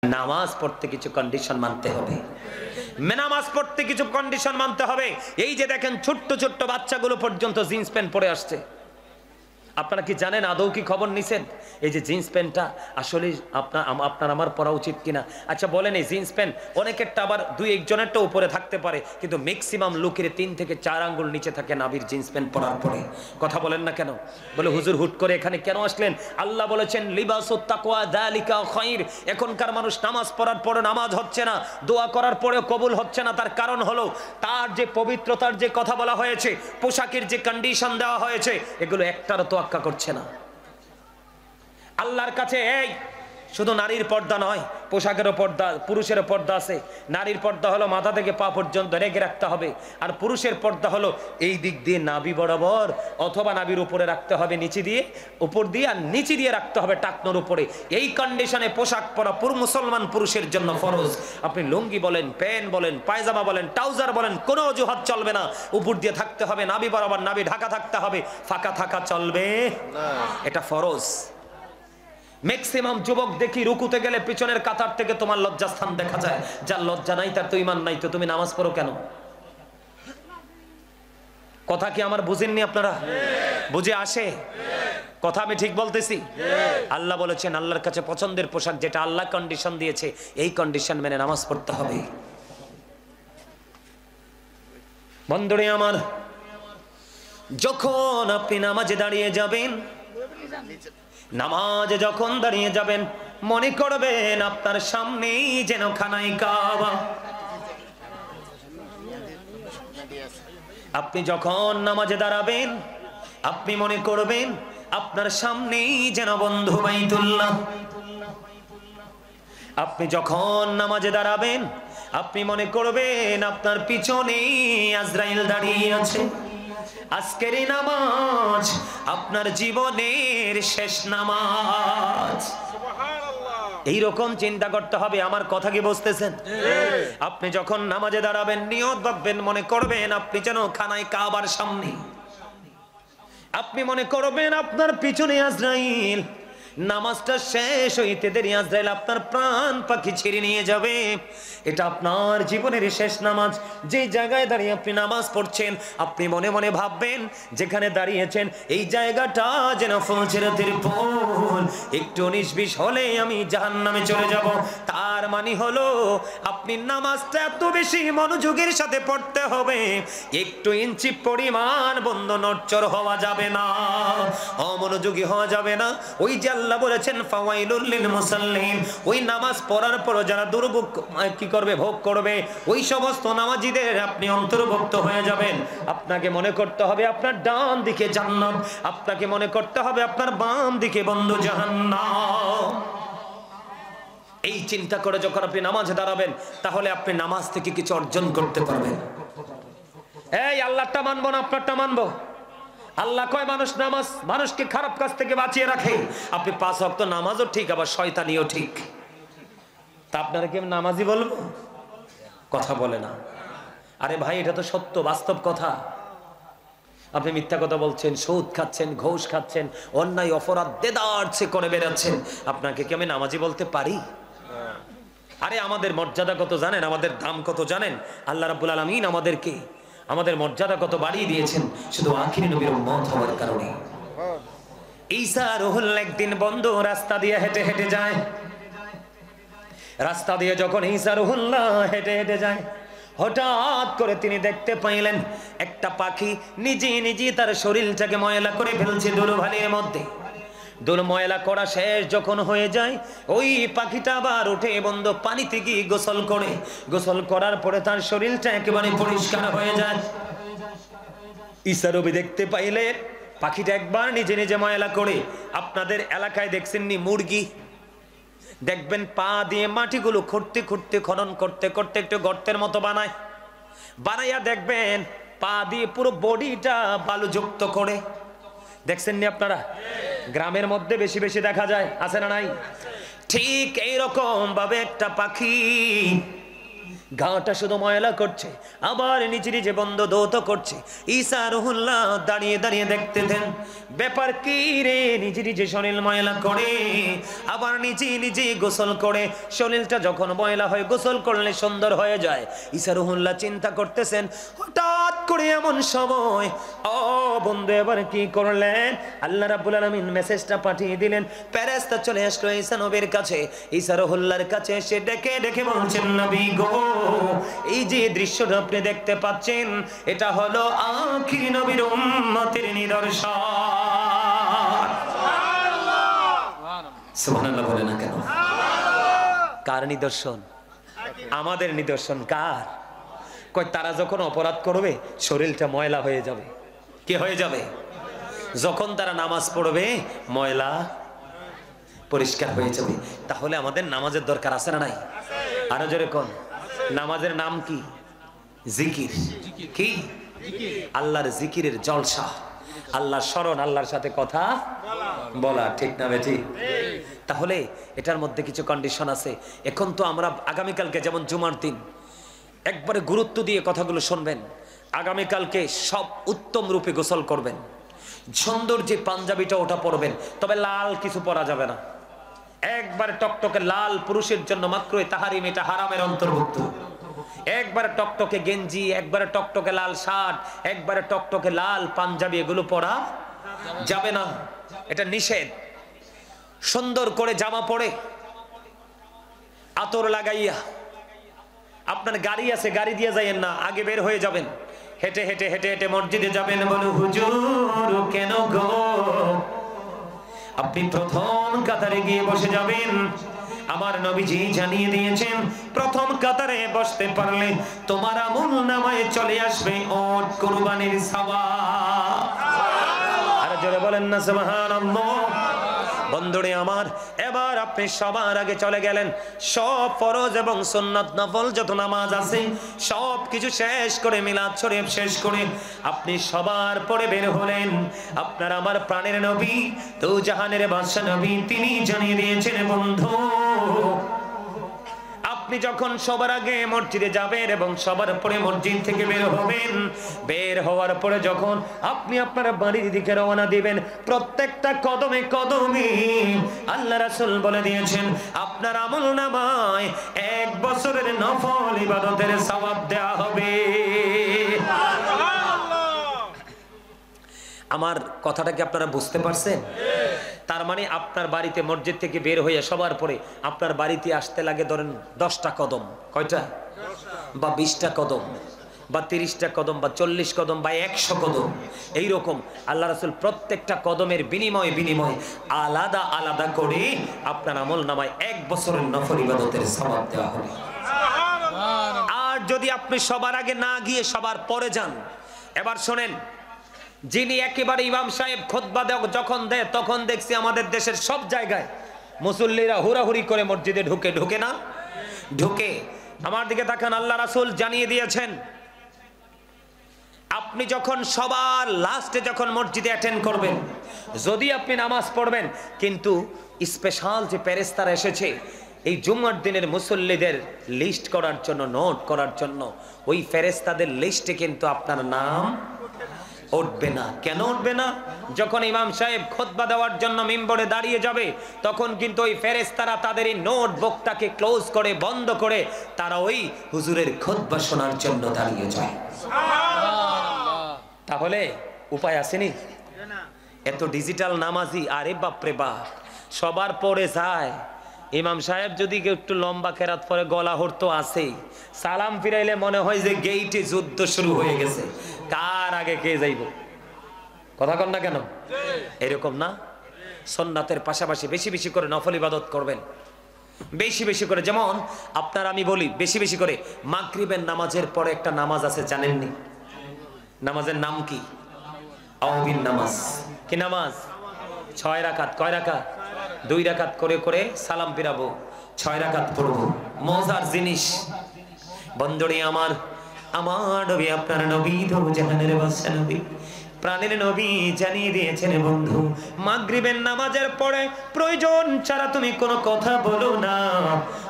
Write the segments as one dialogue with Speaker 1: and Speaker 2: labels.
Speaker 1: নামাজ পড়তে কিছু কন্ডিশন মানতে হবে। নামাজ পড়তে কিছু কন্ডিশন মানতে হবে। এই যে দেখেন ছোট্ট ছোট্ট বাচ্চাগুলো পর্যন্ত জিন্স প্যান্ট পরে আসছে। আপনারা কি জানেন, আদৌ কি খবর নিছেন এই যে জিন্স প্যান্টটা আসলে আপনার আমার পরা উচিত কিনা? আচ্ছা বলেন, এই জিন্স প্যান্ট অনেকেরটা আবার দুই একজনেরটা উপরে থাকতে পারে, কিন্তু ম্যাক্সিমাম লোকের 3 থেকে 4 আঙ্গুল নিচে থাকে নাভির জিন্স প্যান্ট পরার পরে। কথা বলেন না কেন? বলে হুজুর হুট করে এখানে কেন আসলেন? আল্লাহ বলেছেন লিবাসুত তাকওয়া যালিকা খায়র। এখনকার মানুষ নামাজ পড়ার পরে নামাজ হচ্ছে না, দোয়া করার পরেও কবুল হচ্ছে না। তার কারণ হলো তার যে পবিত্রতার যে কথা বলা হয়েছে, পোশাকের যে কন্ডিশন দেওয়া হয়েছে, এগুলো একটারও তো করছে না আল্লাহর কাছে। এই শুধু নারীর পর্দা নয়, পোশাকেরও পর্দা, পুরুষেরও পর্দা আছে। নারীর পর্দা হলো মাথা থেকে পা পর্যন্ত রেখে রাখতে হবে, আর পুরুষের পর্দা হলো এই দিক দিয়ে নাভি বরাবর, অথবা নাভির উপরে রাখতে হবে নিচে দিয়ে, উপর দিয়ে, আর নিচে দিয়ে রাখতে হবে টাকনোর উপরে। এই কন্ডিশনে পোশাক পরা মুসলমান পুরুষের জন্য ফরজ। আপনি লুঙ্গি বলেন, প্যান্ট বলেন, পায়জামা বলেন, ট্রাউজার বলেন, কোনো অজুহাত চলবে না। উপর দিয়ে থাকতে হবে নাভি বরাবর, নাভি ঢাকা থাকতে হবে, ফাঁকা থাকা চলবে না, এটা ফরজ। ম্যাক্সিমাম যুবক দেখি রুকুতে গেলে পিছনের কাতার থেকে তোমার লজ্জাস্থান দেখা যায়। যার লজ্জা নাই তার তো ঈমান নাই, তো তুমি নামাজ পড়ো কেন? কথা কি আমার বুঝেননি আপনারা? বুঝে আসে কথা? আমি ঠিক বলতেছি? আল্লাহ বলেছেন আল্লাহর কাছে পছন্দের পোশাক যেটা আল্লাহ কন্ডিশন দিয়েছে, এই কন্ডিশন মেনে নামাজ পড়তে হবে। বন্ধুরে আমার, যখন আপনি নামাজে দাঁড়িয়ে যাবেন, নামাজে যখন দাঁড়িয়ে যাবেন, মনে করবেন আপনার সামনেই যেন খানায় কাবা। আপনি যখন নামাজে দাঁড়াবেন, আপনি মনে করবেন আপনার সামনেই যেন বন্ধু বাইতুল্লাহ। আপনি যখন নামাজে দাঁড়াবেন, আপনি মনে করবেন আপনার পিছনেই আজরাইল দাঁড়িয়ে আছে। আজকের এই নামাজ আপনার জীবনের শেষ নামাজ। এইরকম চিন্তা করতে হবে। আমার কথা কি বুঝতেছেন? আপনি যখন নামাজে দাঁড়াবেন, নিয়ত ভাববেন, মনে করবেন আপনি যেন খানায় কাবার সামনে। আপনি মনে করবেন আপনার পিছনে আজরাইল। নামাজটা শেষ হইতে দেরি আজরাইল আপনার প্রাণ পাখি ছিঁড়ে নিয়ে যাবে। এটা আপনার জীবনের শেষ নামাজ। যে জায়গায় দাঁড়িয়ে আপনি নামাজ পড়ছেন, আপনি মনে মনে ভাববেন যেখানে দাঁড়িয়েছেন এই জায়গাটা যেন ফজরের পর একটু 19-20 হলে আমি জাহান্নামে চলে যাব। তার মানে হলো আপনি নামাজটা এত বেশি মনোযোগের সাথে পড়তে হবে, একটু ইঞ্চি পরিমাণ বন্ধ নড়চড় হওয়া যাবে না, অমনোযোগী হওয়া যাবে না। ওই যে আল্লাহ বলেছেন ফাওয়াইলুল লিল মুসাল্লিন, ওই নামাজ পড়ার পর যারা দুর্ভোগ কি করবে, ভোগ করবে, ওই সমস্ত নামাজীদের আপনি অন্তর্ভুক্ত হয়ে যাবেন। আপনাকে মনে করতে হবে আপনার ডান দিকে জান্নাত, আপনাকে মনে করতে হবে আপনার বাম দিকে বন্ধু জাহান্নাম। এই চিন্তা করে যখন আপনি নামাজে দাঁড়াবেন, তাহলে আপনি নামাজ থেকে কিছু অর্জন করতে পারবেন। এই আল্লাহটা মানবো না আপনারটা মানবো? আল্লাহ কয় মানুষ নামাজ মানুষকে খারাপ কাজ থেকে বাঁচিয়ে রাখে। আপনি 5 ওয়াক্ত নামাজও ঠিক, আবার শয়তানিও ঠিক। তা আপনারা কি নামাজি বলবো? কথা বলে না। আরে ভাই, এটা তো সত্য বাস্তব কথা। আপনি মিথ্যা কথা বলছেন, সুদ খাচ্ছেন, ঘুষ খাচ্ছেন, অন্যায় অপরাধ দেদারছে করে বেড়াচ্ছেন, আপনাকে কি আমি নামাজি বলতে পারি? আরে আমাদের মর্যাদা কত জানেন? আমাদের দাম কত জানেন? আল্লাহ রাব্বুল আলামিন আমাদেরকে আমাদের মর্যাদা কত বাড়িয়ে দিয়েছেন শুধু আখিরি নবীর উম্মত হওয়ার কারণে। ঈসা রুহুল একদিন বন্ধ রাস্তা দিয়ে হেঁটে হেঁটে যায়। রাস্তা দিয়ে যখন ঈসা রুহুল্লাহ হেঁটে হেঁটে যায়, হঠাৎ করে তিনি দেখতে পাইলেন একটা পাখি নিজে নিজে তার শরীরটাকে ময়লা করে ফেলছে ধুলোবালির মধ্যে। ধুলো ময়লা করা শেষ যখন হয়ে যায়, ওই পাখিটা আবার উঠে বন্ধ পানিতে গিয়ে গোসল করে। গোসল করার পরে তার শরীরটা একেবারে পরিষ্কার হয়ে যায়। ঈসা নবী দেখতে পাইলে পাখিটা একবার নিজে নিজে ময়লা করে। আপনাদের এলাকায় দেখছেননি মুরগি? দেখবেন পা দিয়ে মাটিগুলো খুঁড়তে খুঁড়তে, খনন করতে করতে একটু গর্তের মতো বানায়। বানাইয়া দেখবেন পা দিয়ে পুরো বডিটা বালুযুক্ত করে। দেখছেননি আপনারা? গ্রামের মধ্যে বেশি বেশি দেখা যায়, আছে না নাই? ঠিক এইরকম ভাবে একটা পাখি গাটা শুধু ময়লা করছে, আবার নিচে নিচে বন্ধ দৌত করছে। ঈসা রুহুল্লাহ দাঁড়িয়ে দাঁড়িয়ে দেখতে দেন, ব্যাপার কি রে, নিজে নিজে শরীর ময়লা করে আবার নিজে নিজে গোসল করে। শরীরটা যখন ময়লা হয় গোসল করলে সুন্দর হয়ে যায়। ঈসা রুহুল্লাহ চিন্তা করতেছেন, হঠাৎ করে এমন সময় ও বন্ধু এবার কি করলেন? আল্লাহ রাব্বুল আলামিন মেসেজটা পাঠিয়ে দিলেন, ফেরেশতা চলে আসলো ঈসা নবীর কাছে। ঈসা রুহুল্লাহর কাছে এসে ডেকে ডেকে বলছেন, নবী গো, এই যে দৃশ্যটা আপনি দেখতে পাচ্ছেন এটা হলো আখির নবীর উম্মতের নিদর্শন। সুবহানাল্লাহ বলে না কেন? কার নিদর্শন? আমাদের নিদর্শন। কার? কই তারা যখন অপরাধ করবে শরীরটা ময়লা হয়ে যাবে। কি হয়ে যাবে? যখন তারা নামাজ পড়বে ময়লা পরিষ্কার হয়ে যাবে। তাহলে আমাদের নামাজের দরকার আছে না নাই? আরো জোরে কোন? নামাজের নাম কি? জিকির। কি? আল্লাহর জিকিরের জলসা, আল্লাহর স্মরণ, আল্লাহর সাথে কথা বলা। ঠিক না বেঠি? তাহলে এটার মধ্যে কিছু কন্ডিশন আছে। এখন তো আমরা আগামীকালকে যেমন জুমার দিন একবারে গুরুত্ব দিয়ে কথাগুলো শুনবেন। আগামীকালকে সব উত্তম রূপে গোসল করবেন, সুন্দর যে পাঞ্জাবিটা ওটা পরবেন, তবে লাল কিছু পরা যাবে না। একবারে টকটকে লাল পুরুষের জন্য মাত্রই তাহারিম, এটা হারামের অন্তর্ভুক্ত। একবারে টকটকে গেঞ্জি, একবারে টকটকে লাল শার্ট, একবারে টকটকে লাল পাঞ্জাবি এগুলো পরা যাবে না, এটা নিষেধ। সুন্দর করে জামা পরে আতর লাগাইয়া, আপনার গাড়ি আছে গাড়ি দিয়ে যাইয়েন না, আগে বের হয়ে যাবেন, হেঁটে হেঁটে হেঁটে হেঁটে মসজিদে যাবেন। বলো হুজুর কেন গো? আপনি প্রথম কাতারে গিয়ে বসে যাবেন। আমার নবীজি জানিয়ে দিয়েছেন প্রথম কাতারে বসতে পারলে তোমার আমল নামায় চলে আসবে ওট কুরবানির সওয়াব। আর জোরে বলেন না সুবহানাল্লাহ। বন্ধুরে আমার, এবার আপনি সবার আগে চলে গেলেন, সব ফরজ এবং সুন্নাত নফল যত নামাজ আছে সব কিছু শেষ করে, মিলাদ শরীফ শেষ করে আপনি সবার পরে বের হলেন। আপনার আমার প্রাণের নবী, দু জাহানের বাদশা নবী, তিনি জানিয়ে দিয়েছেন বন্ধু, আপনি যখন সবার আগে মসজিদে যাবেন এবং সবার পরে মসজিদ থেকে বের হবেন, বের হওয়ার পরে যখন আপনি আপনার বাড়ির দিকে রওনা দিবেন, প্রত্যেকটা কদমে কদমে আল্লাহ রাসূল বলে দিয়েছেন আপনার আমলনামায় 1 বছরের নফল ইবাদতের সওয়াব দেওয়া হবে। আমার কথাটা কি আপনারা বুঝতে পারছেন? তার মানে আপনার বাড়িতে মসজিদ থেকে বের হয়ে সবার পরে আপনার বাড়িতে আসতে লাগে ধরেন 10টা কদম। কয়টা? বা 20টা কদম বা 30টা কদম বা 40 কদম বা 100 কদম। এইরকম আল্লাহ রাসূল প্রত্যেকটা কদমের বিনিময়ে বিনিময়ে আলাদা আলাদা করে আপনার আমল নামায় 1 বছরের নফল ইবাদতের সওয়াব দেওয়া হবে। আর যদি আপনি সবার আগে না গিয়ে সবার পরে যান, এবার শোনেন, যিনি একেবারে ইমাম সাহেব খুতবা যখন দেয় তখন দেখছি আমাদের দেশের সব জায়গায় মুসল্লিরা হুড়াহুড়ি করে মসজিদে ঢুকে না? ঢুকে। আমার দিকে তাকান, আল্লাহ রাসূল জানিয়ে দিয়েছেন আপনি যখন সবার লাস্টে যখন মসজিদে অ্যাটেন্ড করবেন, যদি আপনি নামাজ পড়বেন, কিন্তু স্পেশাল যে ফেরেশতারা এসেছে এই জুমার দিনের মুসল্লিদের লিস্ট করার জন্য, নোট করার জন্য, ওই ফেরেশতাদের লিস্টে কিন্তু আপনার নাম উঠবে না। কেন উঠবে না? যখন ইমাম সাহেব খুতবা দেওয়ার জন্য মিম্বরে দাঁড়িয়ে যাবে তখন কিন্তু ওই ফেরেশতারা তাদের এই নোটবুকটাকে ক্লোজ করে, বন্ধ করে তারা ওই হুজুরের খুতবা শোনার জন্য দাঁড়িয়ে যায়। তাহলে উপায় আসেনি? এত ডিজিটাল নামাজি, আরে বাপরে বাপ, সবার পরে যায়। ইমাম সাহেব যদি একটু লম্বা কেরাত পরে গলা হরতো আছেই, সালাম ফিরাইলে মনে হয় যে গেইটে যুদ্ধ শুরু হয়ে গেছে, কার আগে কে যাইব। কথা কন না কেন? এরকম না? সুন্নাতের পাশাপাশি বেশি বেশি করে নফল ইবাদত করবেন, বেশি বেশি করে। যেমন আপনার আমি বলি বেশি বেশি করে মাগরিবের নামাজের পরে একটা নামাজ আছে, জানেননি? নামাজের নাম কি? আওয়াবিন নামাজ। কি নামাজ? 6 রাকাত। কয় রাকাত? 2 রাকাত করে করে সালাম ফিরাবো, 6 রাকাত পড়বো। মজার জিনিস বন্ধুরে আমার, আমার নবী, আপনার নবী, দু জাহানের বাদশা নবী, প্রাণের নবী জানিয়ে দিয়েছেন বন্ধু, মাগরিবের নামাজের পরে প্রয়োজন ছাড়া তুমি কোনো কথা বলো না,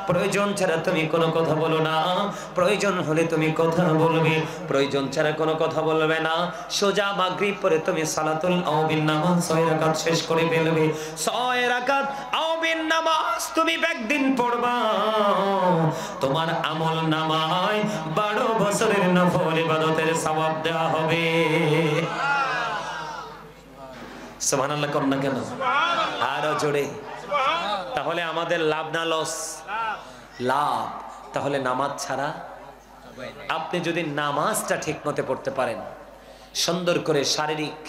Speaker 1: প্রয়োজন ছাড়া তুমি কোনো কথা বলো না, প্রয়োজন হলে তুমি কথা বলবে, প্রয়োজন ছাড়া কোনো কথা বলবে না। সোজা মাগরিব পরে তুমি সালাতুল আওবিন নামাজ 6 রাকাত শেষ করে ফেলবে। 6 রাকাত আওবিন নামাজ তুমি একদিন পড়বা, তোমার আমল নামায় 12 বছরের নফল ইবাদতের সওয়াব দেওয়া হবে। সুবহানাল্লাহ কোন না কেন? আরো জোরে। তাহলে আমাদের লাভ না লস? লাভ। তাহলে নামাজ ছাড়া, আপনি যদি নামাজটা ঠিকমতো পড়তে পারেন, সুন্দর করে শারীরিক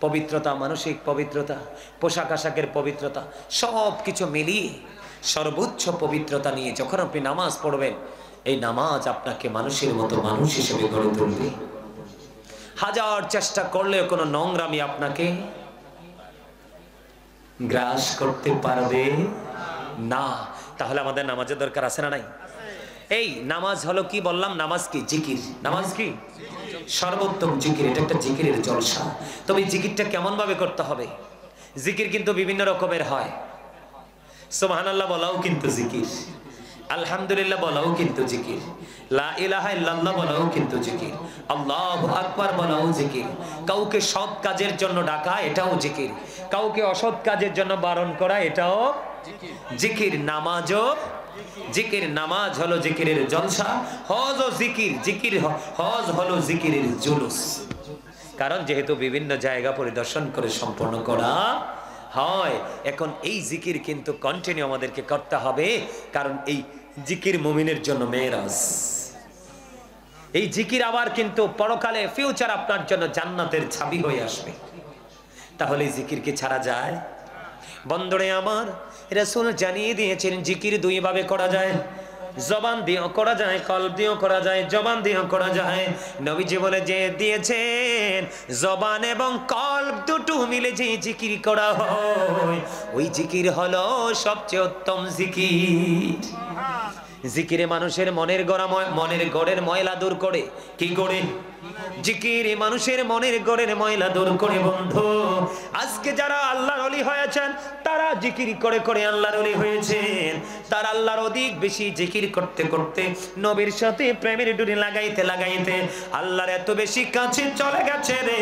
Speaker 1: পবিত্রতা, মানসিক পবিত্রতা, পোশাক আশাকের পবিত্রতা সব কিছু মিলিয়ে সর্বোচ্চ পবিত্রতা নিয়ে যখন আপনি নামাজ পড়বেন, এই নামাজ আপনাকে মানুষের মতো মানুষ হিসেবে গড়ে তুলবে। হাজার চেষ্টা করলেও কোনো নোংরামি আপনাকে গ্রাস করতে পারবে না। তাহলে আমাদের নামাজের দরকার আছে না নাই? এই নামাজ হলো কি বললাম? নামাজ কি? জিকির। নামাজ কি? সর্বোত্তম জিকির। এটা একটা জিকিরের জলসা। তবে জিকিরটা কেমন ভাবে করতে হবে? জিকির কিন্তু বিভিন্ন রকমের হয়। সুবহানাল্লাহ বলাও কিন্তু জিকির, আলহামদুলিল্লাহ বলাও কিন্তু জিকির, লা ইলাহা ইল্লাল্লাহ বলাও কিন্তু জিকির, আল্লাহু আকবার বলাও জিকির। কাউকে সৎ কাজের জন্য ডাকা, এটাও জিকির। কাউকে অসৎ কাজের জন্য বারণ করা, এটাও জিকির। নামাজও জিকির। নামাজ হলো জিকিরের জলসা, হজ ও জিকির। জিকির হজ হলো জিকিরের জুলুস। কারণ যেহেতু বিভিন্ন জায়গা পরিদর্শন করে সম্পন্ন করা হয়, এখন এই জিকির কিন্তু কন্টিনিউ আমাদেরকে করতে হবে। কারণ এই জিকির মুমিনের জন্য মেরাজ। এই জিকির আবার কিন্তু পরকালে ফিউচার আপনার জন্য জান্নাতের চাবি হয়ে আসবে। তাহলে এই জিকির কি ছাড়া যায়? বন্ধুরে আমার, রাসূল জানিয়ে দিয়েছেন জিকির দুই ভাবে করা যায়। জবান দিয়েও করা যায়, কলব দিয়েও করা যায়। জবান দিয়েও করা যায়। নবীজি বলে যে দিয়েছেন, জবান এবং কলব দুটো মিলে যে জিকির করা হয়, ওই জিকির হলো সবচেয়ে উত্তম জিকির। জিকিরে মানুষের মনের গড়ের ময়লা দূর করে। কি করে? জিকির মানুষের মনের গড়ের ময়লা দূর করে। বন্ধু, আজকে যারা আল্লাহর ওলি হয়েছেন, তারা জিকির করে করে আল্লাহর ওলি হয়েছেন। তারা আল্লাহর অধিক বেশি জিকির করতে করতে, নবীর সাথে প্রেমের ডুরি লাগাইতে লাগাইতে আল্লাহর এত বেশি কাছে চলে গেছে রে।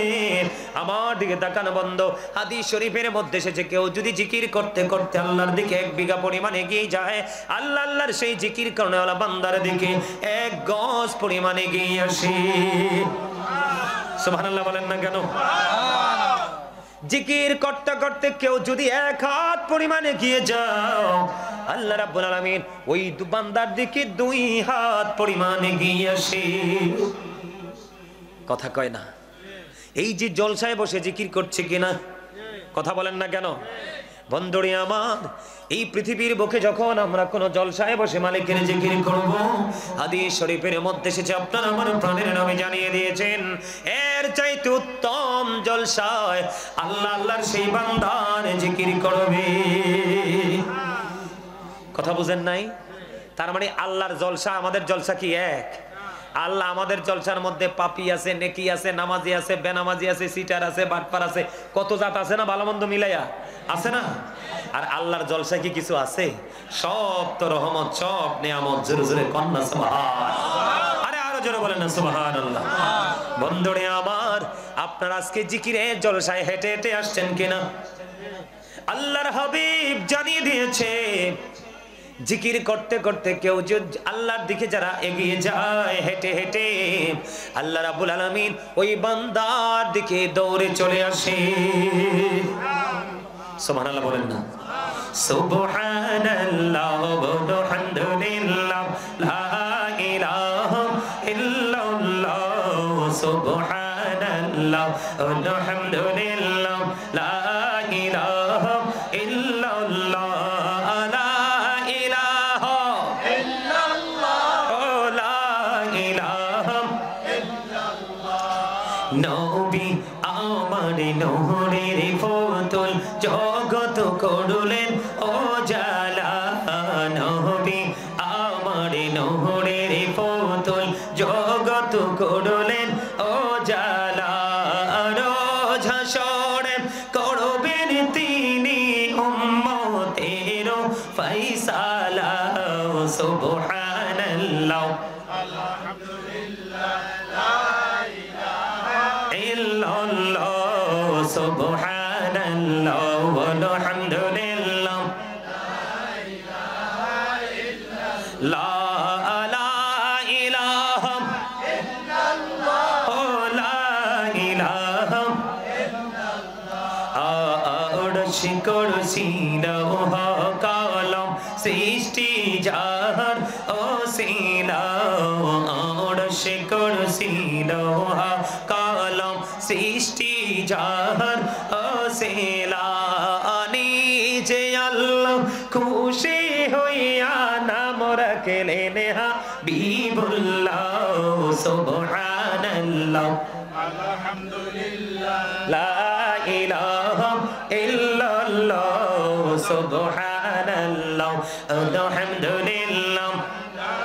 Speaker 1: আমার দিকে তাকানো বন্ধ। হাদিস শরীফের মধ্যে এসেছে, কেউ যদি জিকির করতে করতে আল্লাহর দিকে 1 বিঘা পরিমাণ এগিয়ে যায়, আল্লাহর সেই জিকির করনেওয়ালা বান্দার দিকে 1 গজ পরিমাণ এগিয়ে আসে। সুবহানাল্লাহ বলেন না কেন? জিকির করতে করতে কেউ যদি 1 হাত পরিমাণ এগিয়ে যাও, আল্লাহ রাব্বুল আলামিন ওই বান্দার দিকে 2 হাত পরিমাণ এগিয়ে আসে। কথা কয় না? এই যে জলসায় বসে জিকির করছে কিনা, কথা বলেন না কেন? বন্ধুরে আমার, এই পৃথিবীর বুকে যখন আমরা কোন জলসায় বসে মালিকের জিকির করব, হাদিস শরীফের মধ্যে এসেছে, আপনার আমার প্রাণের নবী জানিয়ে দিয়েছেন, এর চাইতে উত্তম জলসায় আল্লাহর সেই বান্দার জিকির করবে। কথা বুঝেন নাই? তার মানে আল্লাহর জলসা আমাদের জলসা কি এক? আল্লাহ আমাদের জলসার মধ্যে পাপী আছে, নেকি আছে, নামাজি আছে, বেনামাজি আছে, সিটার আছে, বাটপার আছে, কত জাত আছে না, ভালো মন্দ মিলাইয়া আছে না? আর আল্লাহর জলসা কি কিছু আছে? সব তো রহমত, সব নিয়ামত। জোরে জোরে কন্যা সুবহান। আরে আরো জোরে বলেন না সুবহানাল্লাহ। বন্ধুরে আমার, আপনারা আজকে জিকিরের জলসায় হেঁটে হেঁটে আসছেন কিনা? আল্লাহর হাবিব জানিয়ে দিয়েছে, জিকির করতে করতে কেউ যদি আল্লাহর দিকে যারা এগিয়ে যায় হেঁটে হেঁটে, আল্লাহ রাব্বুল আলামিন ওই বান্দার দিকে দৌড়ে চলে আসে। সুবহানাল্লাহ বলেন না? সুবহানাল্লাহ ওয়ালহামদুলিল্লাহ লা ইলাহা ইল্লাল্লাহ। সুবহানাল্লাহ ওয়ালহামদুলিল্লাহ লা ইলাহা ইল্লাল্লাহ। নবী আমার নহরের ফতুল, জগত করলেন ও জালা। নবী আমার নহরের ফতুল, জগত করলেন ও জালা। সুবহানাল্লাহ আলহামদুলিল্লাহ লা ইলাহা ইল্লাল্লাহ সুবহানাল্লাহ আলহামদুলিল্লাহ লা করছি লৌহ কলম সৃষ্টি যাহার ওসিলা ওড়শে করছি লৌহ কলম সৃষ্টি যাহার ওসিলা নিজে আল্লাহ খুশি হইয়া নাম রাখলেন হাবিবুল্লাহ সুবহানাল্লাহ আলহামদুলিল্লাহ লা ইলাহা ইল্লাল্লাহ সুবহানাল্লাহ আলহামদুলিল্লাহ লা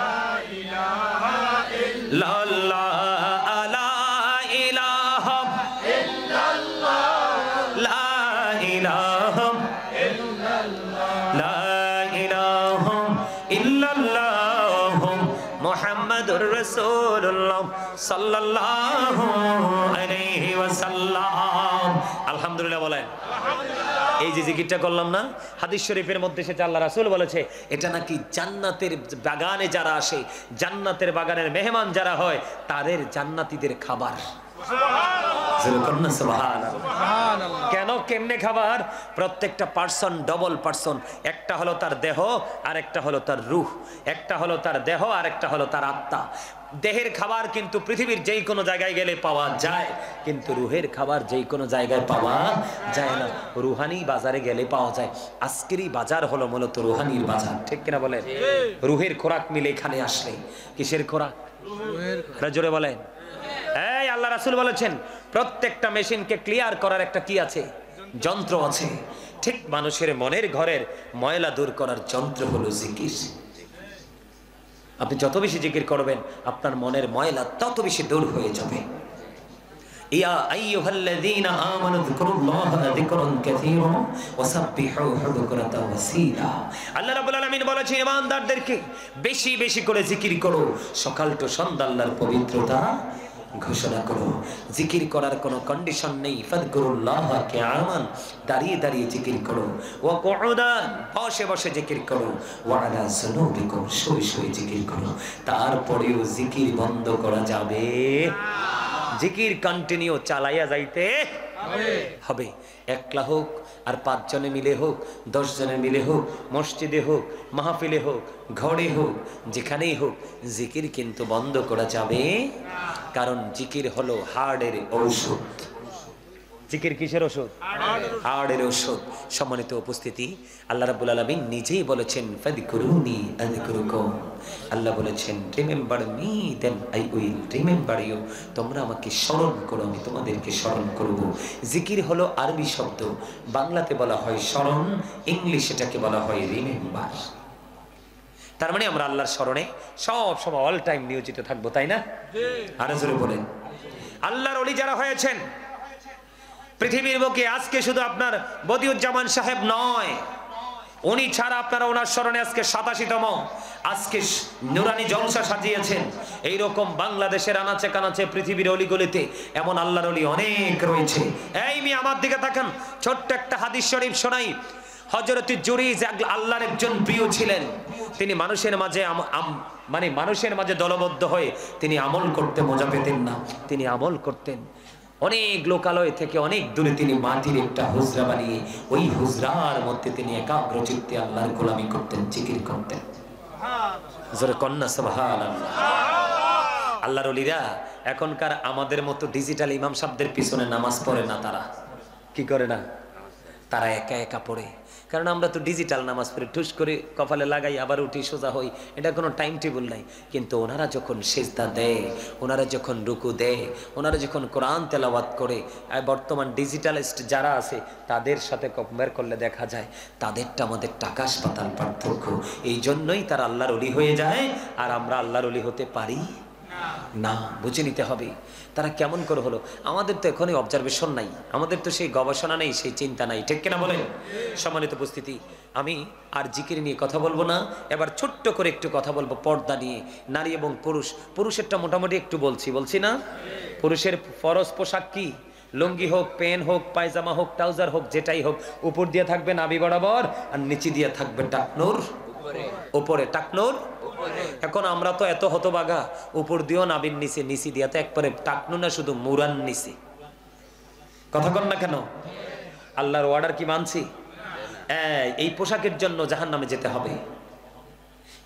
Speaker 1: ইলাহা ইল্লাল্লাহ লা ইলাহা ইল্লাল্লাহ লা ইলাহা ইল্লাল্লাহ লা ইলাহা ইল্লাল্লাহ মুহাম্মাদুর রাসূলুল্লাহ সাল্লাল্লাহু আলাইহি ওয়াসাল্লাম আলহামদুলিল্লাহ বলেন আলহামদুলিল্লাহ। এই যে জিকিরটা করলাম না, হাদিস শরীফের মধ্যে সেটা আল্লাহ রাসূল বলেছে এটা নাকি জান্নাতের বাগানে যারা আসে, জান্নাতের বাগানের মেহমান যারা হয় তাদের জান্নাতীদের খাবার। কেন কেমনে খাবার? প্রত্যেকটা পার্সন ডবল পার্সন, একটা হলো তার দেহ আর একটা হলো তার রূহ, একটা হলো তার দেহ আর একটা হলো তার আত্মা। দেহের খাবার কিন্তু পৃথিবীর যেই কোনো জায়গায় গেলে পাওয়া যায়, কিন্তু রুহের খাবার যেই কোনো জায়গায় পাওয়া যায় না, রুহানি বাজারে গেলে পাওয়া যায়। আজকেরই বাজার হলো মূলত রুহানির বাজার, ঠিক কিনা বলেন? রুহের খোরাক মিলে এখানে আসলে। কিসের খোরাক? জোরে বলেন। এই আল্লাহ রাসূল বলেছেন প্রত্যেকটা মেশিনকে ক্লিয়ার করার একটা কি আছে? যন্ত্র আছে। ঠিক মানুষের মনের ঘরের ময়লা দূর করার যন্ত্র হলো জিকির। আপনি যত বেশি জিকির করবেন আপনার মনের ময়লা তত বেশি দূর হয়ে যাবে। ইয়া আইয়ুহাল্লাযীনা আমানু যিকুরুল্লাহা যিকরান কাসীরা ওয়াসাব্বিহুহু বুকরাতাও ওয়াসীলা। আল্লাহ রাব্বুল আলামিন বলেছেন ঈমানদারদেরকে বেশি বেশি করে জিকির করো, সকাল টু সন্ধ্যা আল্লাহর পবিত্রতা ঘোষণা করো। জিকির করার কোনো কন্ডিশন নেই। ফাযকুরুল্লাহা কিয়ামান, দাঁড়িয়ে দাঁড়িয়ে জিকির করো। ওয়া কুউদান, বসে বসে জিকির করো। ওয়া আলা যুনুবিকুম, শুয়ে শুয়ে জিকির করো। তারপরেও জিকির বন্ধ করা যাবে? জিকির কন্টিনিউ চালাইয়া যাইতে হবে। একলা হোক আর 5 জনে মিলে হোক, 10 জনে মিলে হোক, মসজিদে হোক, মাহফিলে হোক, ঘরে হোক, যেখানেই হোক, জিকির কিন্তু বন্ধ করা যাবে। কারণ জিকির হলো হার্টের ঔষধ। জিকির কিসের ওষুধ? হার্টের ওষুধ। সম্মানিত উপস্থিতি, আল্লাহ রাব্বুল আলামিন নিজেই বলেছেন ফাযকুরুনি আযকুরুকুম। আল্লাহ বলেছেন remember me then I will remember you. তোমরা আমাকে স্মরণ করো, আমি তোমাদেরকে স্মরণ করব। জিকির হলো আরবি শব্দ, বাংলাতে বলা হয় স্মরণ, ইংলিশে এটাকে বলা হয় রিমেম্বার। তার মানে আমরা আল্লাহর স্মরণে সব সময় অল টাইম নিয়োজিত থাকবো, তাই না? আরো জোরে বলেন। আল্লাহর ওলি যারা হয়েছেন পৃথিবীর বুকে, আজকে শুধু আপনার বদিউজ্জামান সাহেব নয়, উনি ছাড়া আপনারা ওনার স্মরণে আজকে 87তম আজকে নুরানি জলসা সাজিয়েছেন। এইরকম বাংলাদেশের আনাচে কানাচে পৃথিবীর অলিগলিতে এমন আল্লাহর ওলি অনেক রয়েছে। এই মেয়ে আমার দিকে তাকান, ছোট্ট একটা হাদিস শরীফ শোনাই। হযরত জুরিজ আল্লাহর একজন প্রিয় ছিলেন। তিনি মানুষের মাঝে মানুষের মাঝে দলবদ্ধ হয়ে তিনি আমল করতে মজা পেতেন না। তিনি আমল করতেন অনেক লোকালয় থেকে অনেক দূরে। তিনি মাটির একটা হুজরা বানিয়ে ওই হুজরার মধ্যে তিনি একাগ্রচিত্তে আল্লাহর গোলামি করতেন, জিকির করতেন। জোরে কন্যা সুবহানাল্লাহ। আল্লাহর ওলিরা এখনকার আমাদের মতো ডিজিটাল ইমাম সাহেবদের পিছনে নামাজ পড়ে না। তারা কি করে না? তারা একা একা পড়ে। কারণ আমরা তো ডিজিটাল নামাজ পড়ে ঠুস করে কপালে লাগাই আবার উঠি সোজা হই, এটা কোনো টাইম টেবিল নাই। কিন্তু ওনারা যখন সেজদা দেয়, ওনারা যখন রুকু দেয়, ওনারা যখন কোরআন তেলাওয়াত করে, বর্তমান ডিজিটালিস্ট যারা আছে তাদের সাথে কম্পেয়ার করলে দেখা যায় তাদেরটা আমাদের আকাশ পাতাল পার্থক্য। এই জন্যই তারা আল্লাহর ওলি হয়ে যায় আর আমরা আল্লাহর ওলি হতে পারি না। না, বুঝে নিতে হবে তারা কেমন করে হলো। আমাদের তো এখনই অবজারভেশন নাই, আমাদের তো সেই গবেষণা নেই, সেই চিন্তা নাই, ঠিক কিনা বলেন? সম্মানিত উপস্থিতি, আমি আর জিকির নিয়ে কথা বলবো না, এবার ছোট্ট করে একটু কথা বলবো পর্দা নিয়ে। নারী এবং পুরুষ, পুরুষেরটা মোটামুটি একটু বলছি না? পুরুষের ফরজ পোশাক কি? লুঙ্গি হোক, পেন হোক, পায়জামা হোক, ট্রাউজার হোক, যেটাই হোক, উপর দিয়ে থাকবে নাভি বরাবর, আর নিচে দিয়ে থাকবে টাকনুর উপরে, টাকনুর। এখন আমরা তো এত হতবাগা, উপর দিয়েও নাবির নিচে, নিচে দিয়ে তো একবারে টাকনু না, শুধু মুরান নিচে। কথা কন না কেন? আল্লাহর অর্ডার কি মানছি? এই পোশাকের জন্য জাহান্নামে যেতে হবে।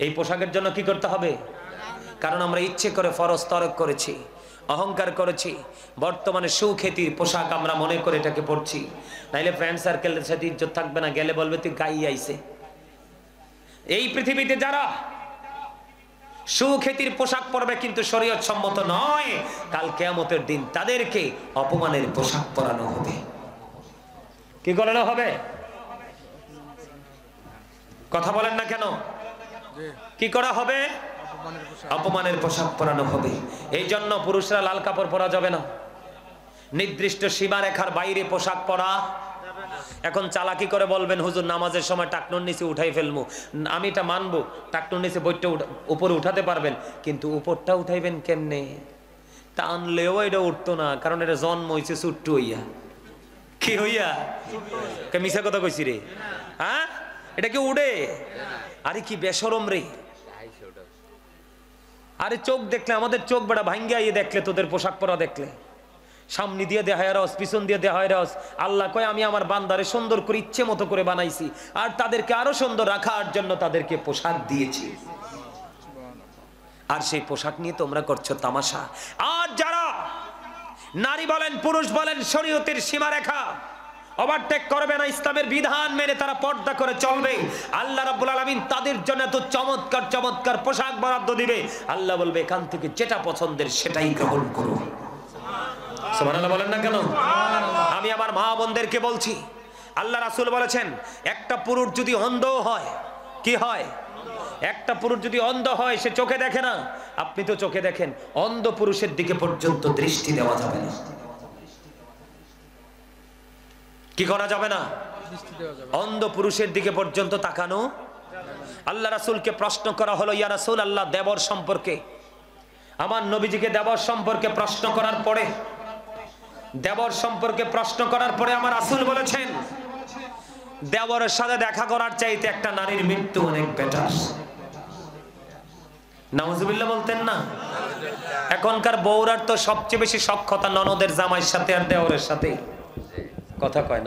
Speaker 1: এই পোশাকের জন্য কি করতে হবে? কারণ আমরা ইচ্ছে করে ফরজ তরক করেছি, অহংকার করেছি। বর্তমানে সুখ্যাতির পোশাক আমরা মনে করে এটাকে পড়ছি, নাইলে ফ্রেন্ড সার্কেলের সাথে ইজ্জত থাকবে না, গেলে বলবে তুই গাই আইছে। এই পৃথিবীতে যারা সুখ্যাতির পোশাক পরবে কিন্তু শরীয়ত সম্মত নয়, কাল কিয়ামতের দিন তাদেরকে অপমানের পোশাক পরানো হবে। কি করানো হবে? কথা বলেন না কেন? কি করা হবে? অপমানের পোশাক পরানো হবে। এই জন্য পুরুষরা লাল কাপড় পরা যাবে না, নির্দিষ্ট সীমারেখার বাইরে পোশাক পরা। এখন চালাকি করে বলবেন হুজুর নামাজের সময় টাকনুর নিচে উঠাই ফেলবো, আমি এটা মানবো, টাকনুর নিচে বইটা উপরে উঠাতে পারবেন, কিন্তু উপরটা উঠাইবেন কেমনে? টানলেও এটা উঠতো না, কারণ এটা জন্ম হয়েছে ছোট্ট হইয়া। কি হইয়া? মিশা কথা কইছি রে, হ্যাঁ? এটা কি উড়ে? আরে কি বেশরম রে! আরে চোখ দেখলে, আমাদের চোখ বেড়া ভাঙ্গিয়া ইয়ে দেখলে, তোদের পোশাক পরা দেখলে, সামনে দিয়ে দেখায় রস, পিছন দিয়ে দেখায় রস। আল্লাহ কয় আমি আমার বান্দারে সুন্দর করে ইচ্ছে মতো করে বানাইছি, আর তাদেরকে আরো সুন্দর রাখার জন্য তাদেরকে পোশাক দিয়েছি, আর সেই পোশাক নিয়ে তোমরা করছো তামাশা। আর যারা নারী বলেন পুরুষ বলেন শরীয়তের সীমারেখা ওভারটেক করবে না, ইসলামের বিধান মেনে তারা পর্দা করে চলবে, আল্লাহ রাব্বুল আলামিন তাদের জন্য এত চমৎকার চমৎকার পোশাক বরাদ্দ দিবে। আল্লাহ বলবে এখান থেকে যেটা পছন্দের সেটাই গ্রহণ করো। সুবহানাল্লাহ বলেন না কেন? আমি আমার মা বোনদেরকে বলছি, আল্লাহ রাসূল বলেছেন একটা পুরুষ যদি অন্ধ হয়, কি হয়? একটা পুরুষ যদি অন্ধ হয়, সে চোখে দেখে না, আপনি তো চোখে দেখেন, অন্ধ পুরুষের দিকে পর্যন্ত দৃষ্টি দেওয়া যাবে না। কি করা যাবে না? অন্ধ পুরুষের দিকে পর্যন্ত তাকানো। আল্লাহ রাসূলকে প্রশ্ন করা হলো, ইয়া রাসূলুল্লাহ দেবর সম্পর্কে, আমার নবীজিকে দেবর সম্পর্কে প্রশ্ন করার পরে, দেবর সম্পর্কে প্রশ্ন করার পরে আমার রাসূল বলেছেন দেবরের সাথে দেখা করার চাইতে একটা নারীর মৃত্যু অনেক বেটার। নাউজুবিল্লাহ বলতেন না? এখনকার বউরার তো সবচেয়ে বেশি সখ্যতা ননদের জামাইয়ের সাথে আর দেওরের সাথে। কথা কয় না।